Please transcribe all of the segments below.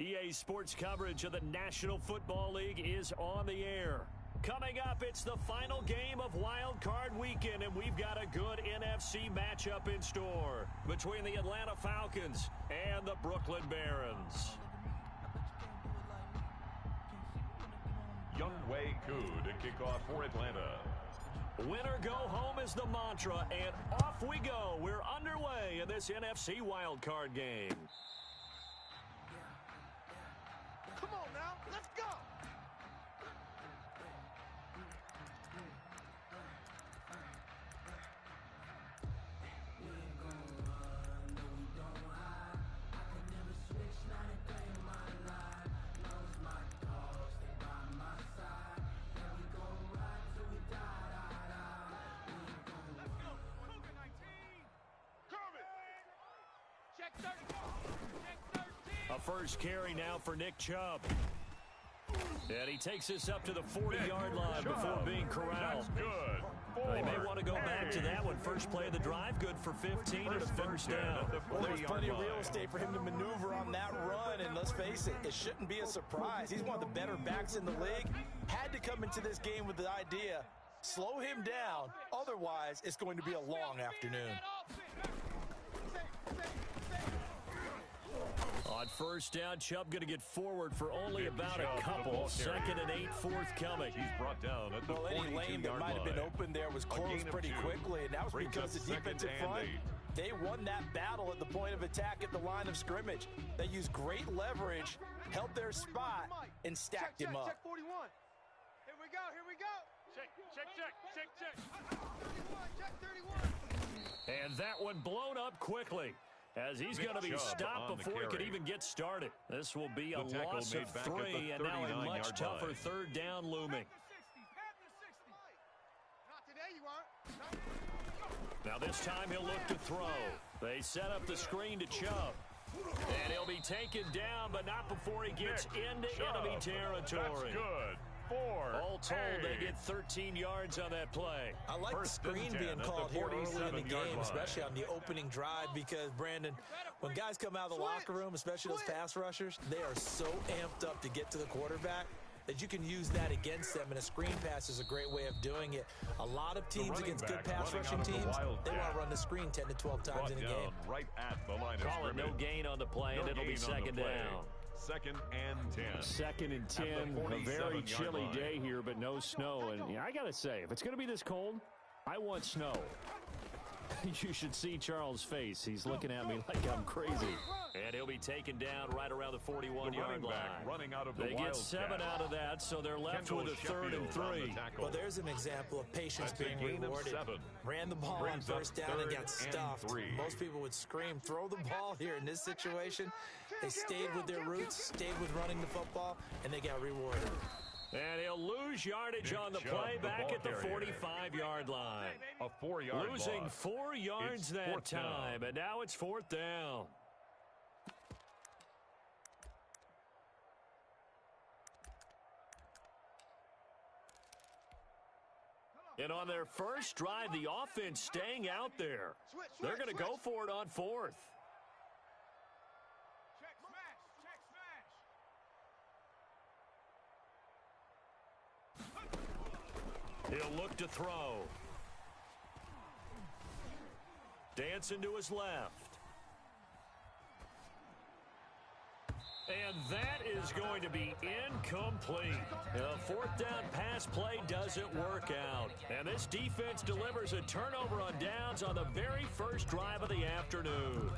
EA Sports coverage of the National Football League is on the air. Coming up, it's the final game of Wildcard Weekend, and we've got a good NFC matchup in store between the Atlanta Falcons and the Brooklyn Barons. Younghoe Koo to kick off for Atlanta. Winner go home is the mantra, and off we go. We're underway in this NFC Wildcard game. Come on now, let's go! A first carry now for Nick Chubb. And he takes us up to the 40-yard line before being corralled. That's good. They may want to go back to that one. First play of the drive, good for 15 and a first down. Well, there's plenty of real estate for him to maneuver on that run, and let's face it, it shouldn't be a surprise. He's one of the better backs in the league. Had to come into this game with the idea, slow him down, otherwise it's going to be a long afternoon. On first down, Chubb going to get forward for only about a couple. Second and 8 forthcoming. He's brought down at the 42-yard line. Any lane that might have been open there was closed pretty quickly, and that was because the defensive front, they won that battle at the point of attack at the line of scrimmage. They used great leverage, held their spot, and stacked him up. Check 41. Here we go. Check. 31, check 31. And that one blown up quickly, as he's going to be stopped before he could even get started. This will be a loss of 3, and now a much tougher third down looming. Not today, you aren't. Now this time he'll look to throw. They set up the screen to Chubb. And he'll be taken down, but not before he gets into enemy territory. That's good. All told, they get 13 yards on that play. I like the screen being called here early in the game, especially on the opening drive, because, Brandon, when guys come out of the locker room, especially those pass rushers, they are so amped up to get to the quarterback that you can use that against them, and a screen pass is a great way of doing it. A lot of teams against good pass rushing teams, they want to run the screen 10 to 12 times in a game. Right at the line of Call it no gain on the play, and it'll be second down. Second and 10. Second and 10. A very chilly day here, but no snow. And I got to say, if it's going to be this cold, I want snow. You should see Charles' face. He's looking at me like I'm crazy. And he'll be taken down right around the 41-yard line. Running out of the they get 7 out of that, so they're left with a third and 3. Well, there's an example of patience being rewarded. Ran the ball on first down and got stuffed. Most people would scream, throw the ball here. In this situation, they stayed with their roots, stayed with running the football, and they got rewarded. And he'll lose yardage on the play back at the 45-yard line. A 4-yard loss. Losing 4 yards that time, and now it's fourth down. And on their first drive, the offense staying out there. They're going to go for it on fourth. He'll look to throw. Dancing to his left. And that is going to be incomplete. The fourth down pass play doesn't work out. And this defense delivers a turnover on downs on the very first drive of the afternoon.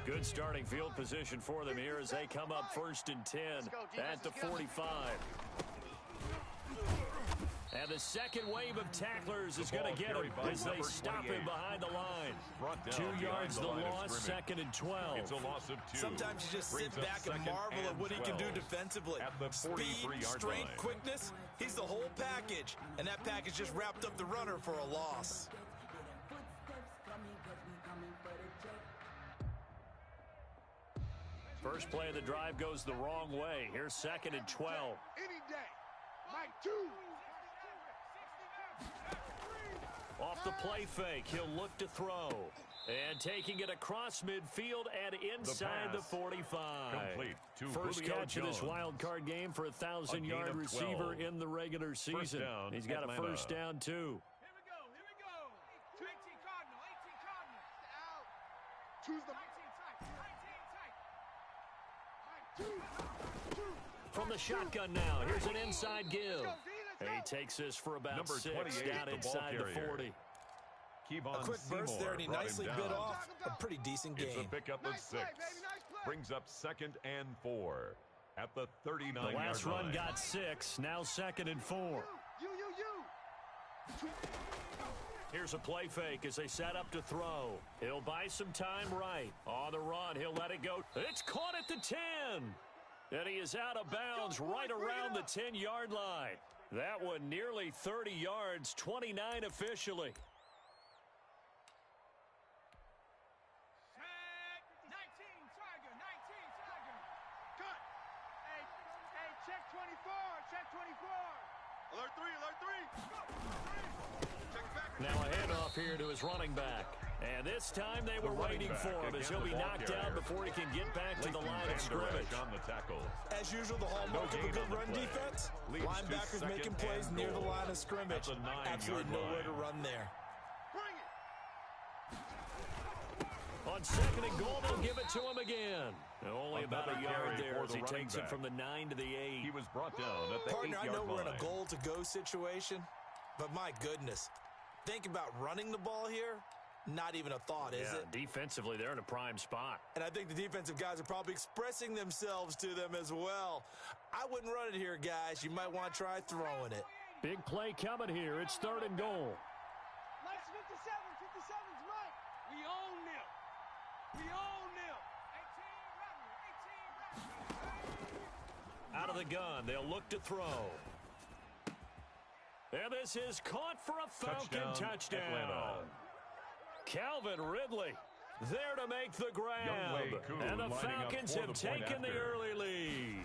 Good starting field position for them here as they come up first and 10 at the 45. And the second wave of tacklers is going to get him as they stop him behind the line. 2 yards the loss, second and 12. It's a loss of 2. Sometimes you just sit back and marvel at what he can do defensively. Speed, strength, quickness, he's the whole package. And that package just wrapped up the runner for a loss. First play of the drive goes the wrong way. Here's second and 12. Any Off the play fake, he'll look to throw. And taking it across midfield and inside the 45. Complete to First Julio catch of this Jones. wild card game for a 1,000-yard receiver 12. in the regular season. Down, He's got Atlanta. a first down, too. Here we go. 18 Cardinal. 18 Cardinal. Out. Choose the 19 tight. From the shotgun now, here's an inside give. He takes this for about Number 6 down the inside the 40. Kevon A quick burst there, and he brought him nicely down. bit off a pretty decent It's game. a pickup of 6. Brings up 2nd and 4 at the 39-yard The line. last run got 6, now 2nd and 4. Here's a play fake as they set up to throw. He'll buy some time right. On the run, he'll let it go. It's caught at the 10. And he is out of bounds right around the 10-yard line. That one nearly 30 yards, 29 officially. Check 24. Check 24. Alert 3. Alert 3. Check back. Now a handoff here to his running back. And this time they were waiting for him as he'll be knocked down before he can get back to the line of scrimmage. On the tackle. As usual, the hallmark of a good run defense, linebackers making plays near the line of scrimmage. Absolutely nowhere to run there. Bring it. On 2nd and goal, they'll give it to him again. Only about a yard carry there for as the he takes running it from the 9 to the 8. He was brought down at the 8-yard Partner, I know line. we're in a goal-to-go situation, but my goodness, think about running the ball here. Not even a thought, is it? Defensively, they're in a prime spot. And I think the defensive guys are probably expressing themselves to them as well. I wouldn't run it here, guys. You might want to try throwing it. Big play coming here. It's 3rd and goal. Let's 57. 57's right. We own them. We own them. 18 Out of the gun, they'll look to throw. And this is caught for a Falcon touchdown. Atlanta. Calvin Ridley there to make the grab. And the Falcons have taken the early lead.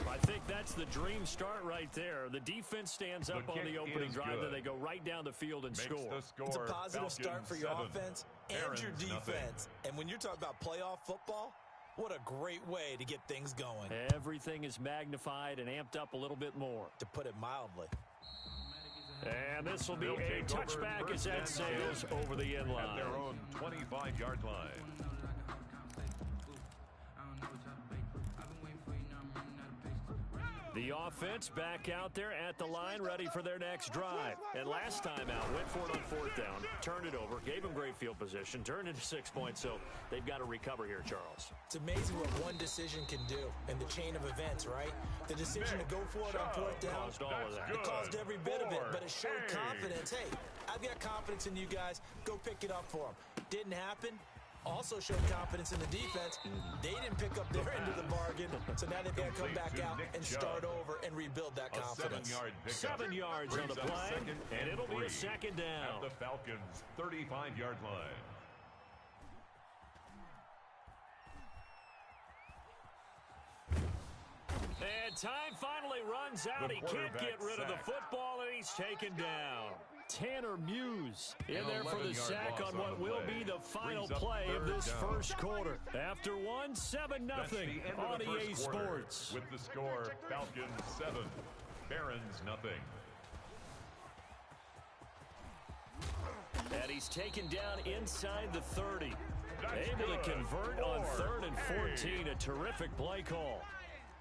I think that's the dream start right there. The defense stands up on the opening drive, then they go right down the field and score. It's a positive start for your offense and your defense. And when you're talking about playoff football, what a great way to get things going. Everything is magnified and amped up a little bit more. To put it mildly. And this will be a touchback as that sails over the end line. At their own 25-yard line. The offense back out there at the line, ready for their next drive. And last time out, went for it on 4th down, turned it over, gave them great field position, turned into 6 points, so they've got to recover here, Charles. It's amazing what one decision can do in the chain of events, right? The decision to go for it on 4th down, Caused all of that. it caused every bit of it, but it showed confidence. Hey, I've got confidence in you guys. Go pick it up for them. Didn't happen. Also showed confidence in the defense. They didn't pick up their end of the bargain, so now they've got to come back out and start over and rebuild that confidence. 7 yards on the play, and it'll be a 2nd down. At the Falcons' 35-yard line. And time finally runs out. He can't get rid of the football, and he's taken down. Tanner Muse in there for the sack on what will be the final play of this first quarter. After 1, 7-0 on EA Sports. With the score, Falcons 7, Barons nothing. And he's taken down inside the 30. Able to convert on 3rd and 14. A terrific play call.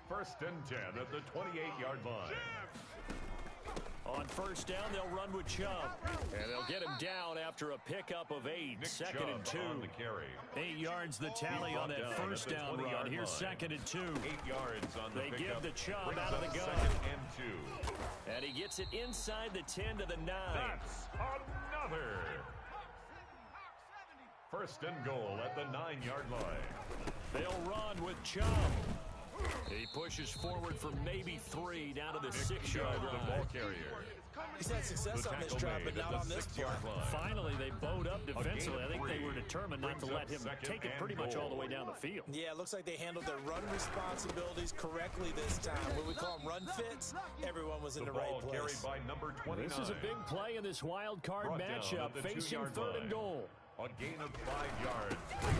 1st and 10 at the 28-yard line. On 1st down, they'll run with Chubb. And they'll get him down after a pickup of 8. 2nd and 2. On the carry. 8 yards the tally on that 1st down run. Here's 2nd and 2. 8 yards on the They pickup. give the Chubb out of the gun. 2nd and 2. And he gets it inside the 10 to the 9. That's another. 1st and goal at the 9-yard line. They'll run with Chubb. He pushes forward for maybe 3 down to the 6-yard line. The ball carrier. He's had success on this drive, but not on this play. Finally, they bowed up defensively. I think they were determined not to let him take it pretty much all the way down the field. Yeah, it looks like they handled their run responsibilities correctly this time. What we call them run fits, everyone was in the right place. By number 29. This is a big play in this wild card matchup, facing 3rd and goal. A gain of 5 yards.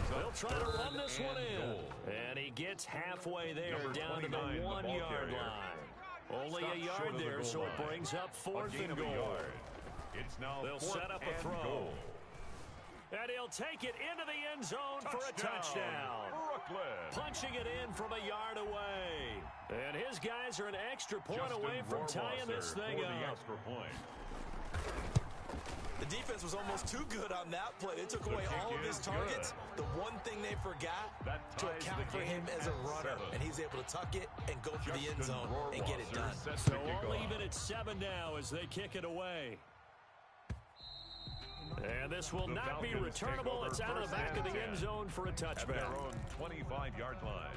They'll try to run this one in. And he gets halfway there, down to the 1-yard line. Only a yard there, so it brings up 4th and goal. It's now They'll set up a throw. And he'll take it into the end zone for a touchdown. Brooklyn. Punching it in from a yard away. And his guys are an extra point away from tying this thing up. The extra point. The defense was almost too good on that play. They took away all of his targets. The one thing they forgot to account for him as a runner. And he's able to tuck it and go for the end zone and get it done. So all even at 7 now as they kick it away. And this will not be returnable. It's out of the back of the end zone for a touchback. At their own 25-yard line.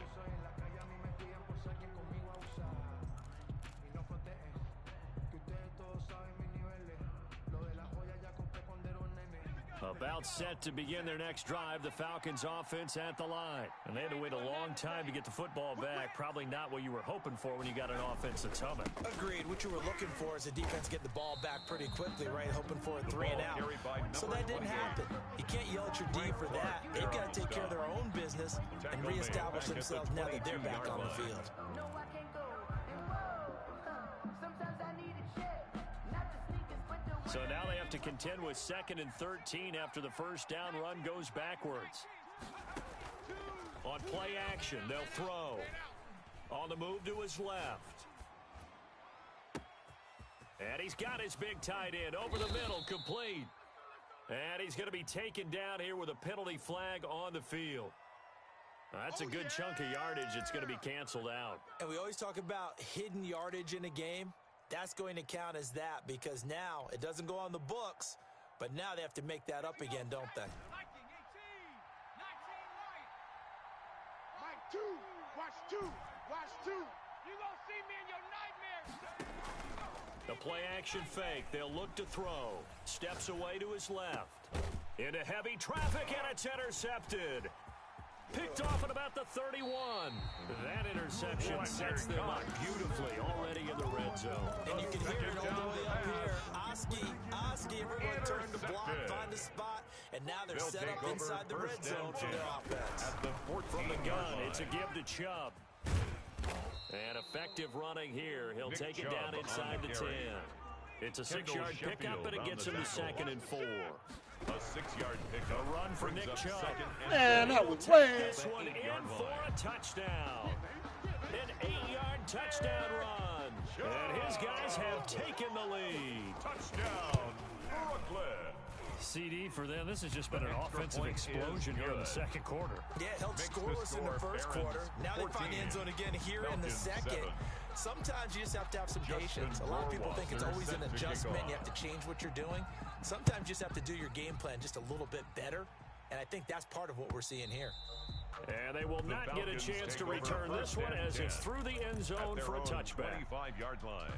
About set to begin their next drive, the Falcons offense at the line. And they had to wait a long time to get the football back. Probably not what you were hoping for when you got an offense that's humming. Agreed. What you were looking for is the defense get the ball back pretty quickly, right? Hoping for a 3 and out. So that didn't happen. You can't yell at your D for that. They've got to take care of their own business and reestablish themselves now that they're back on the field. So now they have to contend with 2nd and 13 after the first down run goes backwards. On play action, they'll throw. On the move to his left. And he's got his big tight end over the middle, complete. And he's going to be taken down here with a penalty flag on the field. That's a good chunk of yardage. It's going to be canceled out. And we always talk about hidden yardage in a game. That's going to count as that because now it doesn't go on the books, but now they have to make that up again, don't they? 19, 18, 19 right. Mike 2, watch 2, watch 2. You gonna see me in your nightmares. The play action fake. They'll look to throw. Steps away to his left. Into heavy traffic, and it's intercepted. Picked off at about the 31. That interception sets them up beautifully already in the red zone. And you can hear it all the way up here. Oski, everyone turned to block, find a spot, and now they're set up inside the red zone for their offense. From the gun, it's a give to Chubb. And effective running here. He'll take it down inside the 10. It's a 6-yard pickup, and it gets him to 2nd and 4. A 6-yard pickup. A run for Nick Chubb. Man, that was way. This one in for a touchdown. An 8-yard touchdown run. And his guys have taken the lead. Touchdown, Brooklyn. CD for them. This has just been an offensive explosion here in the second quarter. Yeah, it held scoreless in the first quarter. Now they find the end zone again here in the second. Sometimes you just have to have some patience. A lot of people think it's always an adjustment. You have to change what you're doing. Sometimes you just have to do your game plan just a little bit better. And I think that's part of what we're seeing here. And they will not get a chance to return this one as it's through the end zone for a touchback. 25-yard line.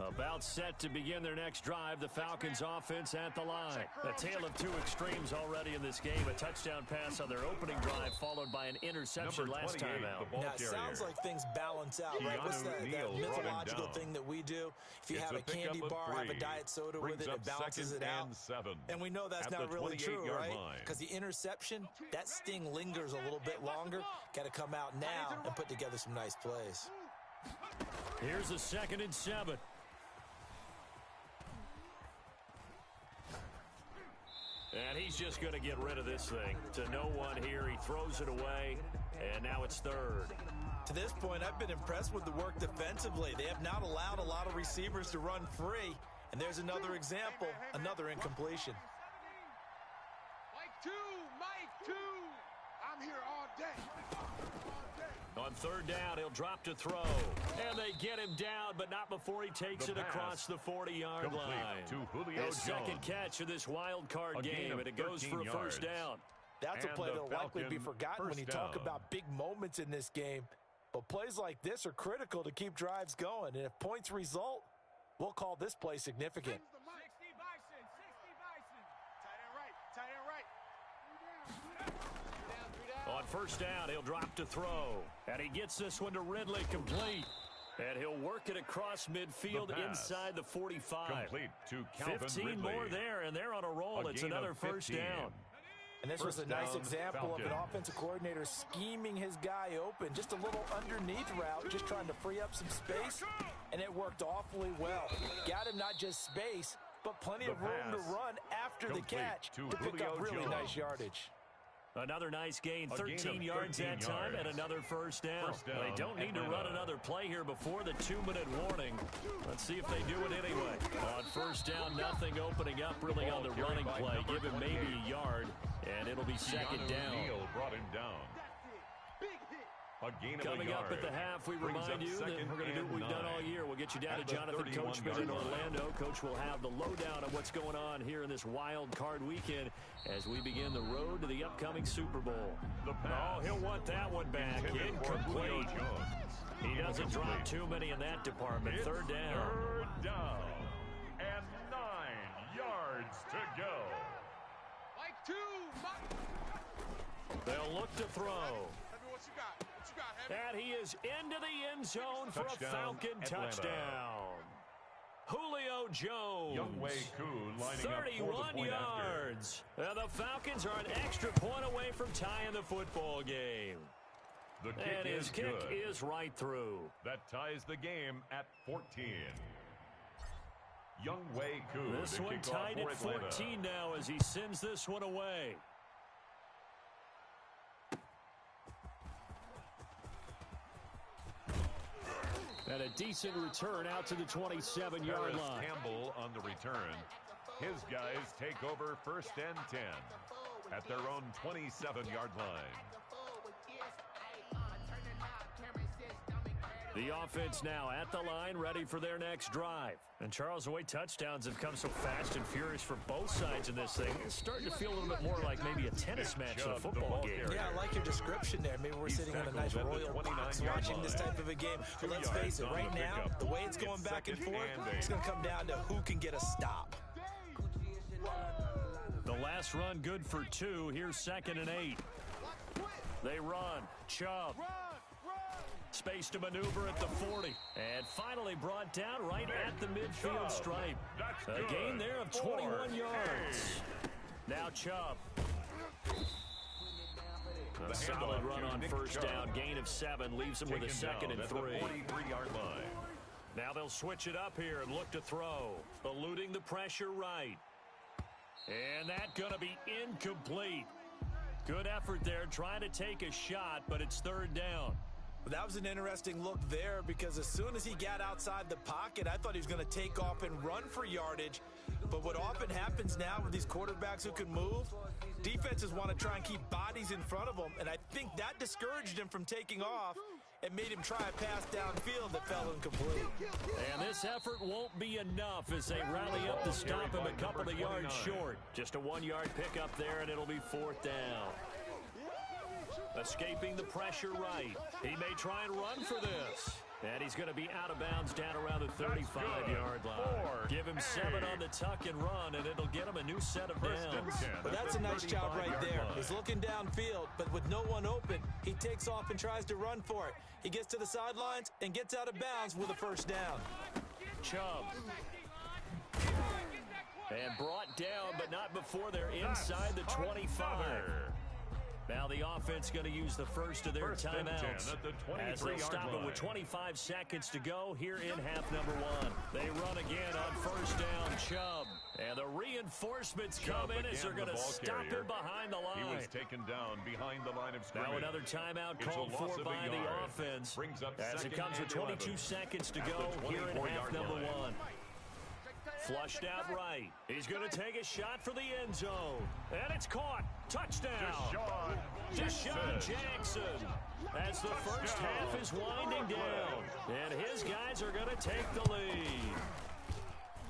About set to begin their next drive, the Falcons offense at the line. A tale of two extremes already in this game. A touchdown pass on their opening drive followed by an interception last time out. Now, it sounds like things balance out, right? What's that mythological thing that we do? If you have a candy bar, have a diet soda with it, it balances it out. And we know that's not really true, right? Because the interception, that sting lingers a little bit longer. Got to come out now and put together some nice plays. Here's a 2nd and 7. And he's just going to get rid of this thing. To no one here. He throws it away, and now it's 3rd. To this point, I've been impressed with the work defensively. They have not allowed a lot of receivers to run free. And there's another example, another incompletion. Mike 2, I'm here all day. On third down, he'll drop to throw. And they get him down, but not before he takes it across the 40-yard line. To Julio His second Jones. catch of this wild card game, and it goes for a first down. That's a And play the that'll likely be Falcon forgotten when you first talk down. about big moments in this game. But plays like this are critical to keep drives going. And if points result, we'll call this play significant. 60 Bison, 60 Bison. Tight end right. On first down, he'll drop to throw. And he gets this one to Ridley, complete. And he'll work it across midfield inside the 45. Complete to Calvin 15 Ridley. more there, and they're on a roll. It's another first down. And this was a First nice down, example of an Falcons. offensive coordinator scheming his guy open. Just a little underneath route, just trying to free up some space, and it worked awfully well. Got him not just space, but plenty The of room to pass. run after the Complete catch to to pick Julio up really Jones. nice yardage. Another nice gain, A gain 13 of yards 13 that time, and yards. another first down. First down, They don't need to run Atlanta. another play here before the 2-minute warning. Let's see if they do it anyway. On first down, nothing opening up really on the running play. Give him maybe a yard, and it'll be second down. Neal brought him down. A gain of Coming a yard. up at the half, we Brings remind up you that second we're going to do what we've and done all 9. year. We'll get you down At to the Jonathan 31 Coachman yard in line. Orlando. Coach will have the lowdown on what's going on here in this wild card weekend as we begin the road to the upcoming Super Bowl. The pass. Oh, he'll want that one back. Intended for Julio Incomplete. Jones. He doesn't drop too many in that department. It's Third down. Third down. And 9 yards to go. Mike 2. They'll look to throw. Heavy, what you got? What you got, Heavy? And he is into the end zone for a Touchdown, Falcon Atlanta. touchdown. Julio Jones. Younghoe Koo lining up for 31 the point yards. And the Falcons are an extra point away from tying the football game. after. The kick And his is kick good. is right through. That ties the game at 14. Younghoe Koo. This to one kick off tied for at Atlanta. 14 now as he sends this one away. And a decent return out to the 27-yard Harris line. Campbell on the return. His guys take over first and 10 at their own 27-yard line. The offense now at the line, ready for their next drive. And Charles, the way touchdowns have come so fast and furious for both sides in this thing, it's starting to feel a little bit more like maybe a tennis match than a Chubb, the football ball game. carrier. Yeah, I like your description there. Maybe we're He's sitting on a tackled nice at the royal box 29-yard watching this line. type of a game. But 2 let's yards face it, on right the now, pickup. the way it's It's going back and second forth, and it's 8. going to come down to who can get a stop. The last run good for 2. Here's second and 8. They run. Chubb. Space to maneuver at the 40. And finally brought down right at the midfield Chubb. stripe. That's A good. gain there of 21 yards. Now Chubb. A solid handoff run to on Nick first Chubb. down. Gain of 7 leaves them with a Taken second down and at 3. the 43-yard line. Now they'll switch it up here and look to throw. Eluding the pressure right. And that going to be incomplete. Good effort there trying to take a shot, but it's third down. But that was an interesting look there because as soon as he got outside the pocket, I thought he was going to take off and run for yardage. But what often happens now with these quarterbacks who can move, defenses want to try and keep bodies in front of them, and I think that discouraged him from taking off and made him try a pass downfield that fell incomplete. And this effort won't be enough as they rally up to stop him a couple of yards short. Just a 1-yard pickup there, and it'll be fourth down. Escaping the pressure right. He may try and run for this. And he's going to be out of bounds down around the 35-yard line. Give him 7 on the tuck and run, and it'll get him a new set of downs. But that's a nice job right there. He's looking downfield, but with no one open, he takes off and tries to run for it. He gets to the sidelines and gets out of bounds with a first down. Chubb. And brought down, but not before they're inside the 25. Now the offense going to use the first of their timeouts as they'll stop it with 25 seconds to go here in half number 1. They run again on first down, Chubb. And the reinforcements come in as they're going to stop him behind the line. He was taken down behind the line of scrimmage. Now another timeout It's called a loss for of a by the yard. offense Brings up as it second comes with and 22 11 seconds to at go the here in half 24-yard number line. 1. Flushed out right. He's going to take a shot for the end zone. And it's caught. Touchdown. Deshaun Jackson. As the first half is winding down. And his guys are going to take the lead.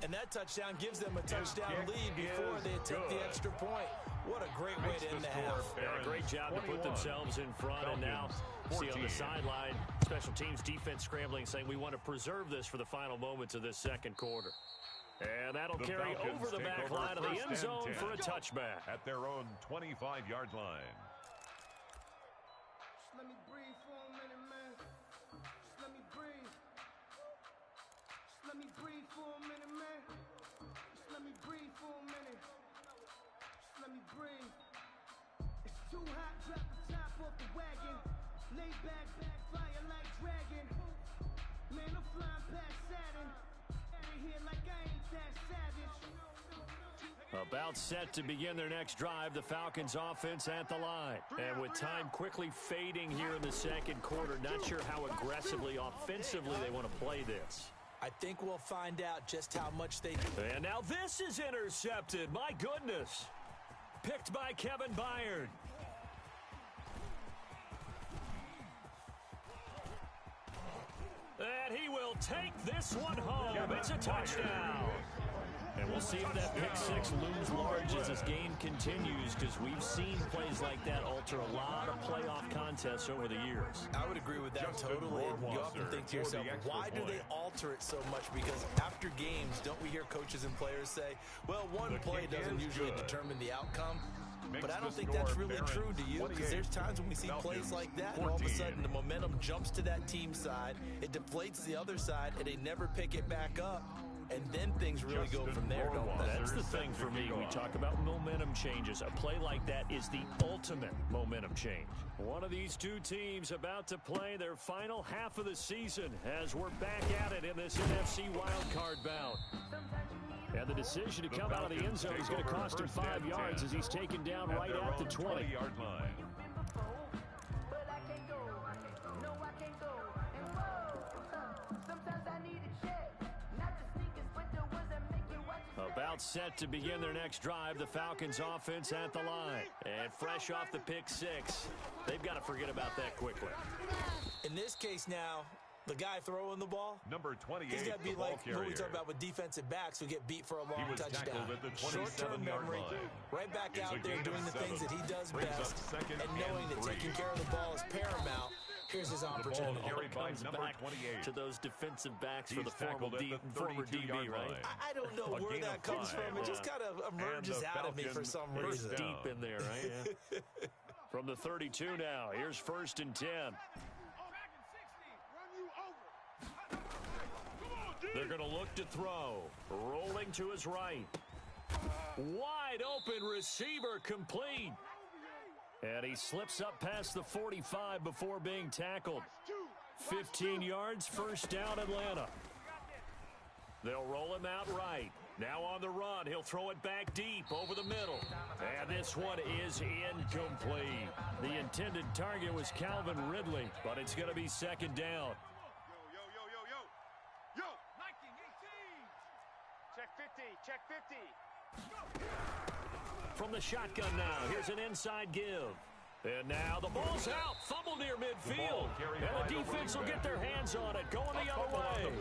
And that touchdown gives them a touchdown lead before they take the extra point. What a great way to end the half. Yeah, great job to put themselves in front. And now, see on the sideline, special teams defense scrambling, saying we want to preserve this for the final moments of this second quarter. And that'll carry over the back line of the end zone for a touchback. At their own 25-yard line. Just let me breathe for a minute, man. Just let me breathe. Just let me breathe for a minute, man. Just let me breathe for a minute. Just let me breathe. It's too hot, drop the top off the wagon. Lay back, fire like dragon. Man, I'm flying past Saturn. Out of here like I ain't that savage. About set to begin their next drive, the Falcons offense at the line. And with time quickly fading here in the second quarter, not sure how aggressively, offensively they want to play this. I think we'll find out just how much they do. And now this is intercepted. My goodness. Picked by Kevin Byard. And he will take this one home. It's a touchdown. And we'll see if that pick six looms large as this game continues, because we've seen plays like that alter a lot of playoff contests over the years. I would agree with that totally. And you often think to yourself, why do they alter it so much? Because after games, don't we hear coaches and players say, well, one play doesn't usually determine the outcome. But I don't think that's really true, do you? Because there's times when we see plays like that, and all of a sudden the momentum jumps to that team side, it deflates the other side, and they never pick it back up. And then things really go from there, don't they? That's the thing for me. We talk about momentum changes. A play like that is the ultimate momentum change. One of these two teams about to play their final half of the season as we're back at it in this NFC Wildcard bout. And the decision to come out of the end zone is going to cost him 5 yards as he's taken down right at the 20-yard line. About set to begin their next drive, the Falcons offense at the line. And fresh off the pick six, they've got to forget about that quickly. In this case now, the guy throwing the ball, number 28, he's got to be like what we talk about with defensive backs who get beat for a long touchdown. Short-term memory, right back out there doing the things that he does best, and knowing that taking care of the ball is paramount. Here's his opportunity. It comes back to those defensive backs for the former DB, right? I don't know where that comes from. It just kind of emerges out of me for some reason. Deep in there, right? Yeah. From the 32 now, here's 1st and 10. They're going to look to throw. Rolling to his right. Wide open receiver complete. And he slips up past the 45 before being tackled. 15 yards, first down Atlanta. They'll roll him out right. Now on the run, he'll throw it back deep over the middle. And this one is incomplete. The intended target was Calvin Ridley, but it's going to be second down. Yo, Nike 18. Check 50, check 50. From the shotgun now, here's an inside give. And now the ball's out, fumble near midfield. And the defense will get their hands on it, going the other way.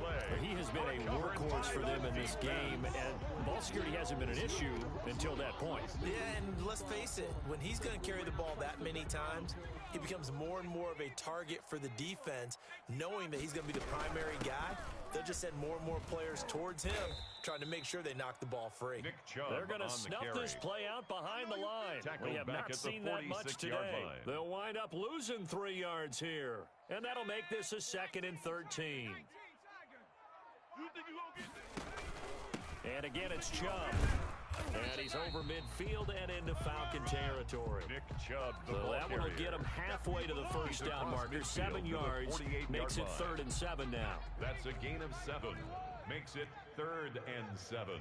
He has been a workhorse for them in this game, and ball security hasn't been an issue until that point. Yeah, and let's face it, when he's going to carry the ball that many times, he becomes more and more of a target for the defense, knowing that he's going to be the primary guy. They'll just send more and more players towards him, trying to make sure they knock the ball free. They're going to snuff this play out behind the line. We have not seen that much today. They'll wind up losing 3 yards here. And that'll make this a 2nd and 13. And again, it's Chubb. And he's over midfield and into Falcon territory. Nick Chubb, so that one will get him halfway to the first down marker. 7 yards, makes it 3rd and 7 now. That's a gain of 7. Makes it 3rd and 7.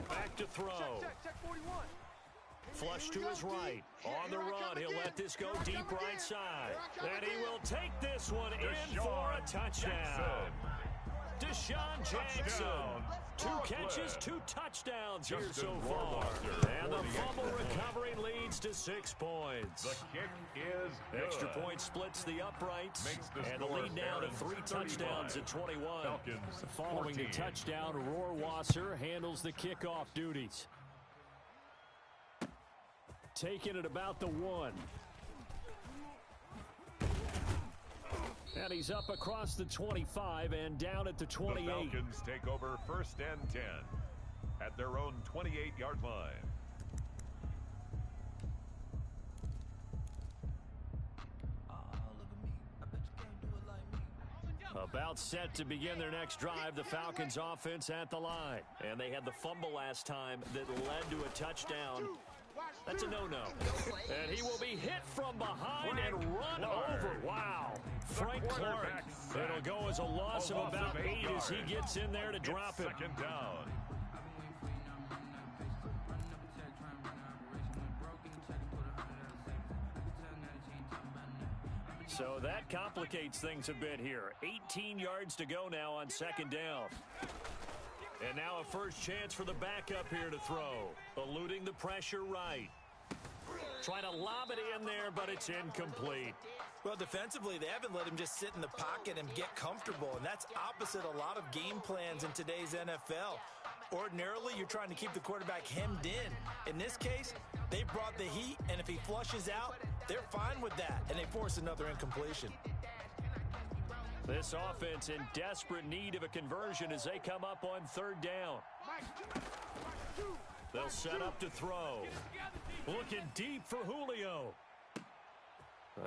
Back to throw. Flush to his right. On the run, he'll let this go deep right side. And he will take this one in for a touchdown. Deshaun Jackson. Two catches, 2 touchdowns here so far. And the fumble recovery leads to 6 points. The kick is good. Extra point splits the uprights. And the lead now to 3 touchdowns at 21. Falcons, Following the touchdown, Rohrwasser handles the kickoff duties. Taking it about the 1. And he's up across the 25 and down at the 28. The Falcons take over 1st and 10 at their own 28-yard line. About set to begin their next drive, the Falcons offense at the line. And they had the fumble last time that led to a touchdown. That's a no-no. And he will be hit from behind and run over. Wow. Frank Clark. It'll go as a loss of about 8 as he gets in there to drop it. 2nd down. So that complicates things a bit here. 18 yards to go now on 2nd down. And now a first chance for the backup here to throw. Eluding the pressure right. Trying to lob it in there, but it's incomplete. Well, defensively, they haven't let him just sit in the pocket and get comfortable, and that's opposite a lot of game plans in today's NFL. Ordinarily, you're trying to keep the quarterback hemmed in. In this case, they brought the heat, and if he flushes out, they're fine with that, and they force another incompletion. This offense in desperate need of a conversion as they come up on 3rd down. They'll set up to throw. Looking deep for Julio.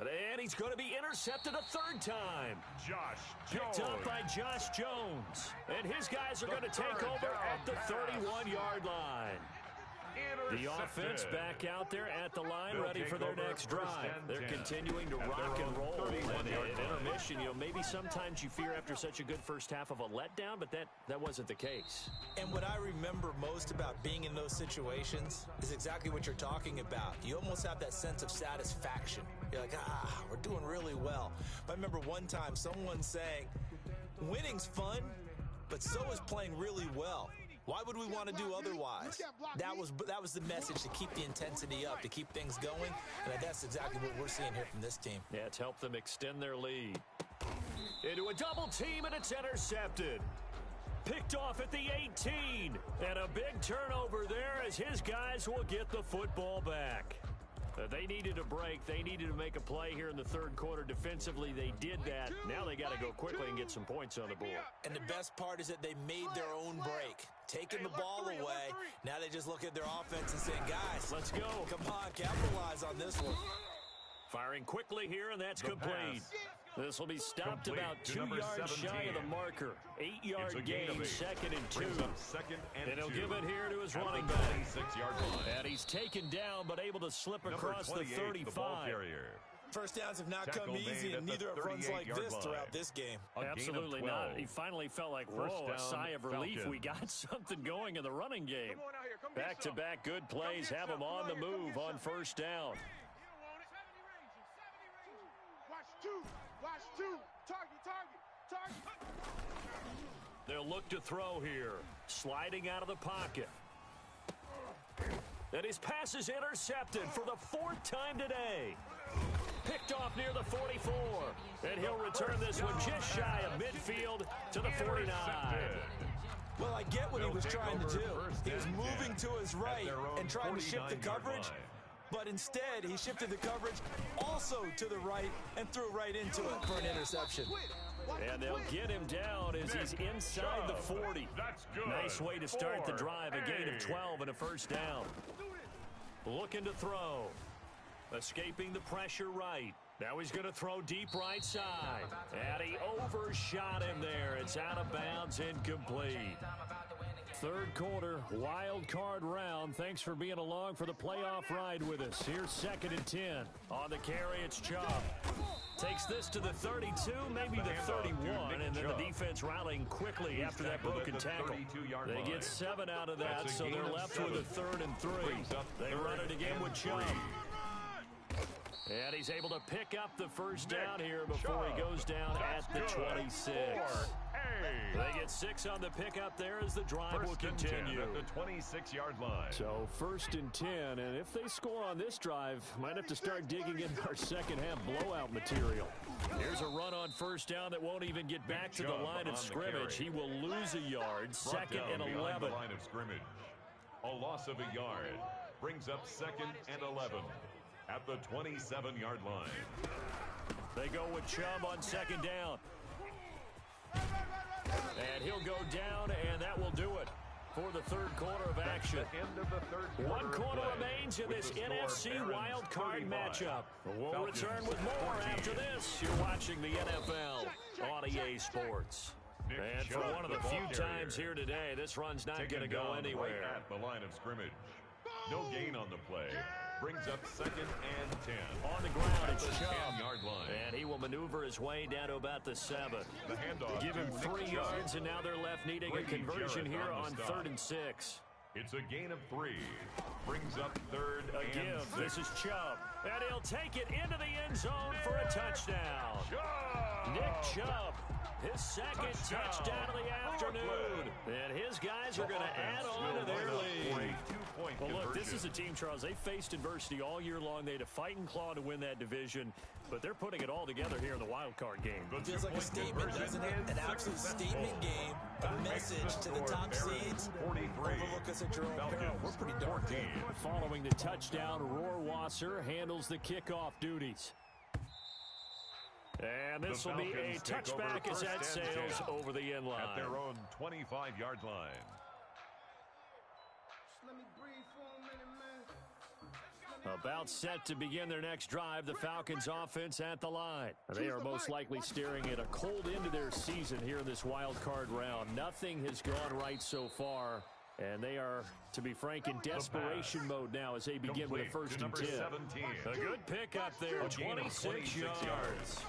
And he's going to be intercepted a 3rd time. Josh Picked Jones. up by Josh Jones. And his guys are going to take over at the 31-yard line. The offense back out there at the line, ready for their next drive. They're continuing to rock and roll. And at intermission, maybe sometimes you fear after such a good first half of a letdown, but that wasn't the case. And what I remember most about being in those situations is exactly what you're talking about. You almost have that sense of satisfaction. You're like, we're doing really well. But I remember one time someone saying, winning's fun, but so is playing really well. Why would we want to do otherwise? That was the message, to keep the intensity up, to keep things going, and that's exactly what we're seeing here from this team. Yeah, it's helped them extend their lead. Into a double team, and it's intercepted. Picked off at the 18, and a big turnover there as his guys will get the football back. They needed a break. They needed to make a play here in the 3rd quarter. Defensively, they did that. Now they got to go quickly and get some points on the board. And the best part is that they made their own break, taking the ball away. Now they just look at their offense and saying, guys, let's go. Come on, capitalize on this one. Firing quickly here, and that's complete. This will be stopped about 2 yards shy of the marker. 8-yard gain, 2nd and 2. And he'll give it here to his running back. And he's taken down, but able to slip across the 35. First downs have not come easy, and neither have runs like this throughout this game. Absolutely not. He finally felt like, whoa, a sigh of relief. We got something going in the running game. Back-to-back good plays have him on the move on 1st down. Watch two. Target. They'll look to throw here. Sliding out of the pocket. And his pass is intercepted for the 4th time today. Picked off near the 44. And he'll return this one just shy of midfield to the 49. Well, I get what he was trying to do. He was moving to his right and trying to shift the coverage. But instead, he shifted the coverage also to the right and threw right into it for an interception. And they'll get him down as he's inside the 40. Nice way to start the drive. A gain of 12 and a 1st down. Looking to throw. Escaping the pressure right. Now he's going to throw deep right side. And he overshot him there. It's out of bounds, incomplete. 3rd quarter, wild card round. Thanks for being along for the playoff ride with us. Here's 2nd and 10. On the carry, it's Chubb. Takes this to the 32, maybe the 31, and then the defense rallying quickly after that broken tackle. They get 7 out of that, so they're left with a 3rd and 3. They run it again with Chubb. And he's able to pick up the 1st down here before he goes down at the 26. They get 6 on the pickup there as the drive will continue. At the 26-yard line. So 1st and 10, and if they score on this drive, might have to start digging in our second half blowout material. Here's a run on 1st down that won't even get back to the line of scrimmage. He will lose a yard. 2nd and 11. The line of scrimmage. A loss of a yard brings up 2nd and 11 at the 27-yard line. They go with Chubb on 2nd down. And he'll go down, and that will do it for the 3rd quarter of action. End of the 3rd quarter. 1 quarter remains in this NFC Wildcard matchup. We'll return with more after this. You're watching the NFL on EA Sports. And for one of the few times here today, this run's not going to go anywhere. Right at the line of scrimmage. No gain on the play. Brings up 2nd and 10. On the ground, it's Chubb. 10-yard line. And he will maneuver his way down to about the 7. The handoff. Give him 3 yards, and now they're left needing a conversion here on 3rd and 6. It's a gain of 3. Brings up 3rd and 6. This is Chubb. And he'll take it into the end zone for a touchdown. Chubb! Nick Chubb. His 2nd touchdown of the afternoon. And his guys are going to add on to their lead. Well, look, this is a team, Charles. They faced adversity all year long. They had to fight and claw to win that division, but they're putting it all together here in the wild card game. It feels like a statement, doesn't it? An absolute statement game, a message to the top seeds. Overlook us at your own peril. We're pretty darn good. Following the touchdown, Rohrwasser handles the kickoff duties. And this will be a touchback as that sails over the end line. At their own 25-yard line. About set to begin their next drive, the Falcons offense at the line. They are most likely staring at a cold end to their season here in this wild card round. Nothing has gone right so far, and they are, to be frank, in desperation mode now as they begin with a 1st and 10. 17. A good pickup there, 26 yards.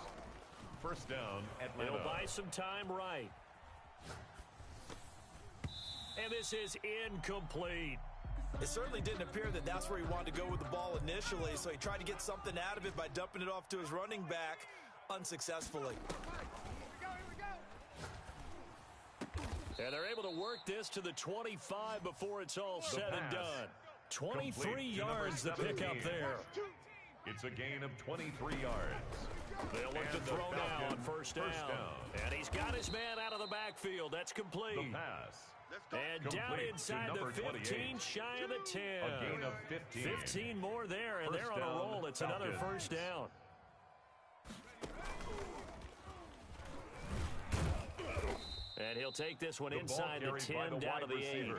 1st down, Atlanta. It'll buy some time right. And this is incomplete. It certainly didn't appear that that's where he wanted to go with the ball initially, so he tried to get something out of it by dumping it off to his running back unsuccessfully. And they're able to work this to the 25 before it's all said and done. 23 yards to pick up there. It's a gain of 23 yards. They'll look to throw now on 1st down. And he's got his man out of the backfield. That's complete. The pass. And down inside the 15, shy of the 10. A gain of 15. 15 more there, and they're on a roll. It's another 1st down. And he'll take this one inside the 10 down to the 8.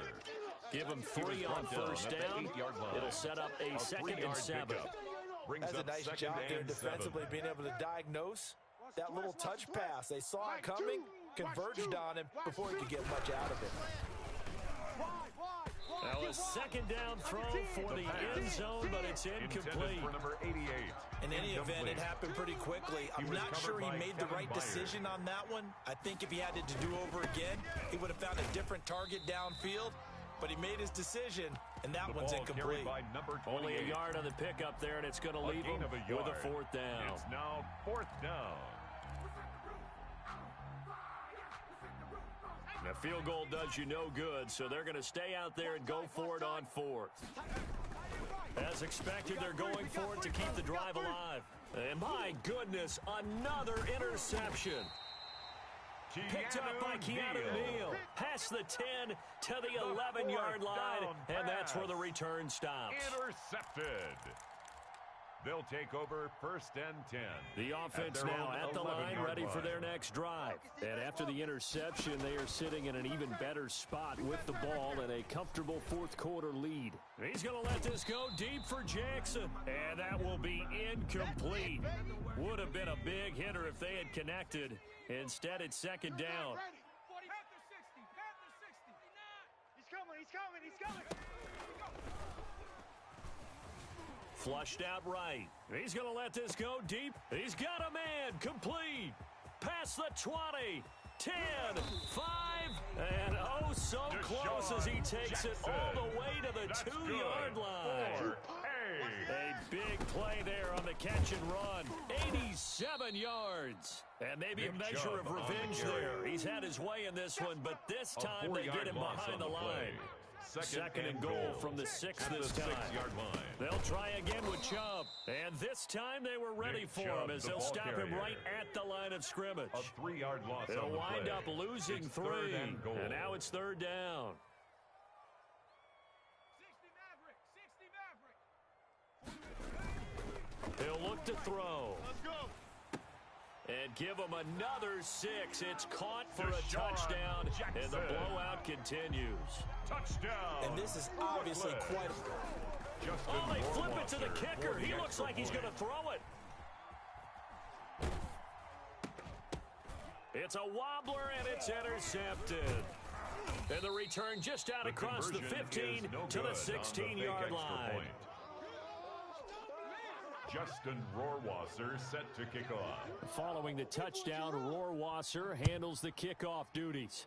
Give him 3 on 1st down. It'll set up a 2nd and 7. That's a nice job there defensively, being able to diagnose that little touch pass. They saw it coming, converged on him before he could get much out of it. Now a 2nd down throw for the end zone, but it's incomplete. For number 88. In any event, it happened pretty quickly. I'm not sure he made the right decision on that one. I think if he had it to do over again, he would have found a different target downfield. But he made his decision, and that one's incomplete. Only a yard on the pickup there, and it's going to leave him with a 4th down. It's now 4th down. The field goal does you no good, so they're going to stay out there and go for it on 4th. As expected, they're going for it to keep the drive alive. And my goodness, another interception. Picked up by Keanu Neal. Past the 10 to the 11-yard line, and that's where the return stops. Intercepted. They'll take over 1st and 10. The offense now at the line, ready for their next drive. And after the interception, they are sitting in an even better spot with the ball and a comfortable 4th quarter lead. He's going to let this go deep for Jackson. And that will be incomplete. Would have been a big hitter if they had connected. Instead, it's 2nd down. He's coming. Flushed out right. He's going to let this go deep. He's got a man. Complete. Past the 20. 10. 5. And oh, so close as he takes it all the way to the 2-yard line. A big play there on the catch and run. 37 yards. And maybe a measure of revenge there. He's had his way in this one, but this time they get him behind the line. Second and goal from the 6 this time. They'll try again with Chubb. And this time they were ready for him as they'll stop him right at the line of scrimmage. A 3-yard loss. They'll wind up losing 3. And now it's 3rd down. He'll look to throw. And give him another 6. It's caught for a touchdown, and the blowout continues. Touchdown. And this is obviously quite... Oh, they flip it to the kicker. He looks like he's going to throw it. It's a wobbler, and it's intercepted. And the return just out across the 15 to the 16-yard line. Justin Rohrwasser set to kick off. Following the touchdown, Rohrwasser handles the kickoff duties.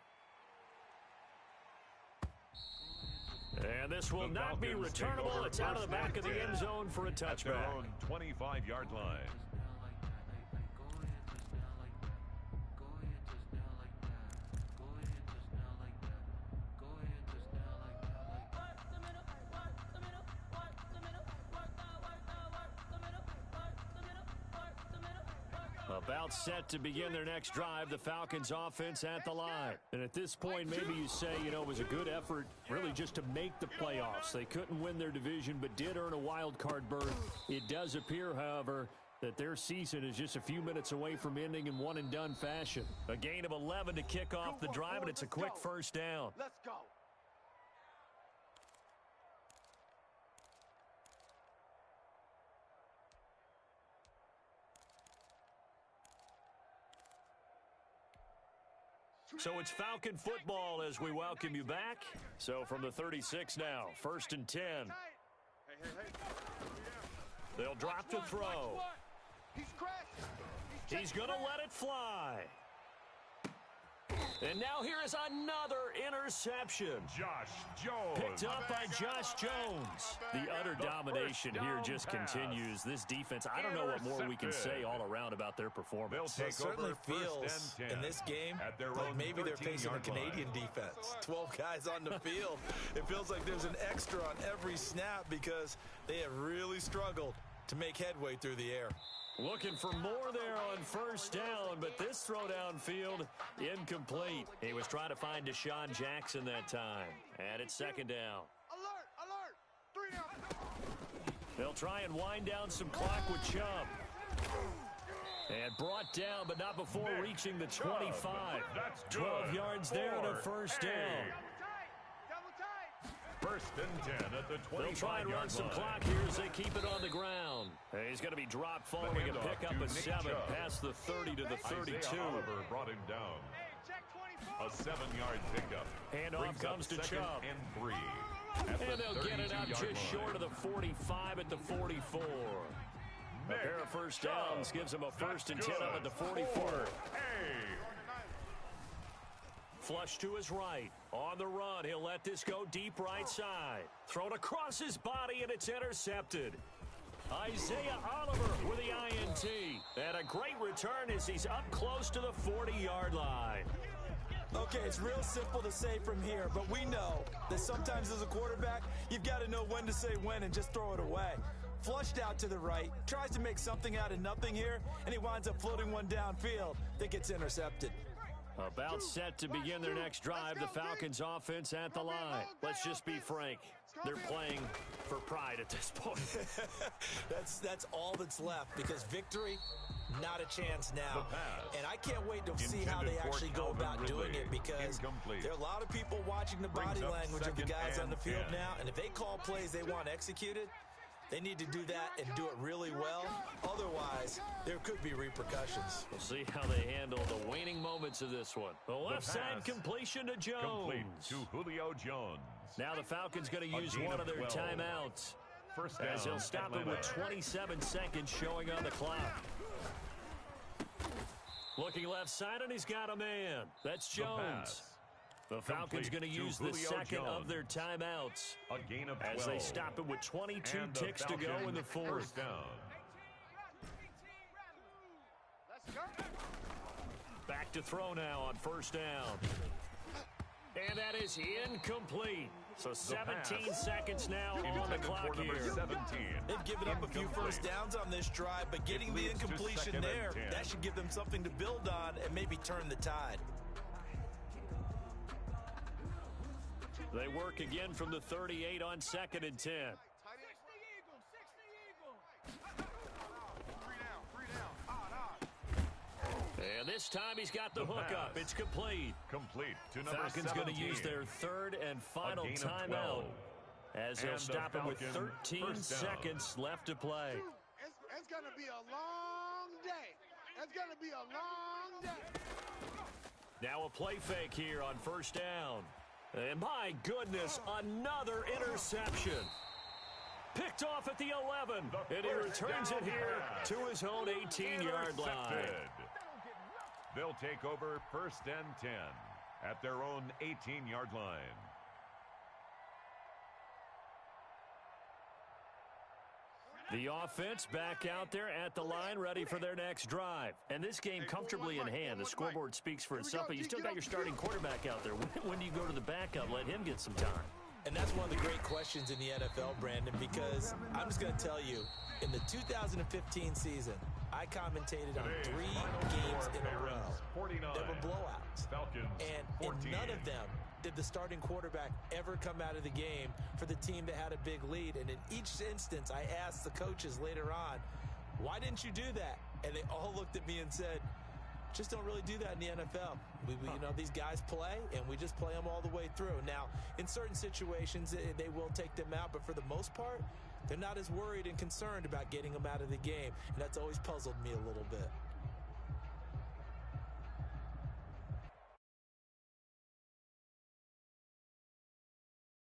And this will not be returnable. It's out of the back of the end zone for a touchback. At their own 25-yard line. About set to begin their next drive, the Falcons offense at the line. And at this point, maybe you say, you know, it was a good effort really just to make the playoffs. They couldn't win their division, but did earn a wild card berth. It does appear, however, that their season is just a few minutes away from ending in one-and-done fashion. A gain of 11 to kick off the drive, and it's a quick first down. Let's go. So it's Falcon football as we welcome you back. So from the 36 now, 1st and 10. They'll drop to throw. He's going to let it fly. And now here is another interception. Josh Jones. Picked up by Josh Jones. The utter domination here just continues. This defense, I don't know what more we can say all around about their performance. It certainly feels in this game like maybe they're facing a Canadian defense. 12 guys on the field. It feels like there's an extra on every snap because they have really struggled to make headway through the air. Looking for more there on first down, but this throw downfield incomplete. He was trying to find Deshaun Jackson that time. And it's 2nd down. Alert, alert. 3 down. They'll try and wind down some clock with Chubb. And brought down, but not before reaching the 25. 12 yards there and a first down. First and 10 at the 25-yard line. They'll try and run some clock here as they keep it on the ground. He's going to be dropped following a pickup of 7 past the 30 to the 32. Oliver brought him down. A 7-yard pickup. Handoff comes to Chubb. And 3. And they'll get it up just short of the 45 at the 44. A pair of first downs gives him a 1st and 10 up at the 44. Flush to his right. On the run, he'll let this go deep right side. Thrown across his body, and it's intercepted. Isaiah Oliver with the INT. And a great return as he's up close to the 40-yard line. Okay, it's real simple to say from here, but we know that sometimes as a quarterback, you've got to know when to say when and just throw it away. Flushed out to the right, tries to make something out of nothing here, and he winds up floating one downfield that gets intercepted. About set to begin their next drive, the Falcons offense at the line. Let's just be frank. They're playing for pride at this point. That's all that's left because victory, not a chance now. And I can't wait to see how they actually go about doing it because there are a lot of people watching the body language of the guys on the field now. And if they call plays they want executed, they need to do that and do it really well. Otherwise, there could be repercussions. We'll see how they handle the waning moments of this one. The left side completion to Jones. Complete to Julio Jones. Now the Falcons going to use one of their timeouts. First down, as he'll stop it with 27 seconds showing on the clock. Looking left side, and he's got a man. That's Jones. The Falcons going to use the second of their timeouts a gain of 12. As they stop it with 22 ticks to go in the 4th. First down. back to throw now on first down. And that is incomplete. So 17 seconds now on the clock here. 17. They've given up a few first downs on this drive, but getting the incompletion there, that should give them something to build on and maybe turn the tide. They work again from the 38 on 2nd and 10. And this time he's got the hook up. It's complete. Complete to number Falcons 17. going to use their third and final timeout as they'll stop it with 13 seconds left to play. It's going to be a long day. It's going to be a long day. Now a play fake here on first down. And my goodness, another interception. Picked off at the 11. And he returns it here to his own 18-yard line. They'll take over 1st and 10 at their own 18-yard line. The offense back out there at the line, ready for their next drive. And this game comfortably in hand. The scoreboard speaks for itself, but you still got your starting quarterback out there. When do you go to the backup? Let him get some time. And that's one of the great questions in the NFL, Brandon, because I'm just going to tell you, in the 2015 season, I commentated on 3 games in a row that were blowouts. Falcons, and 14. in none of them did the starting quarterback ever come out of the game for the team that had a big lead. And in each instance, I asked the coaches later on, why didn't you do that? And they all looked at me and said, just don't really do that in the NFL. You know, these guys play, and we just play them all the way through. Now, in certain situations, they will take them out, but for the most part, they're not as worried and concerned about getting them out of the game, and that's always puzzled me a little bit.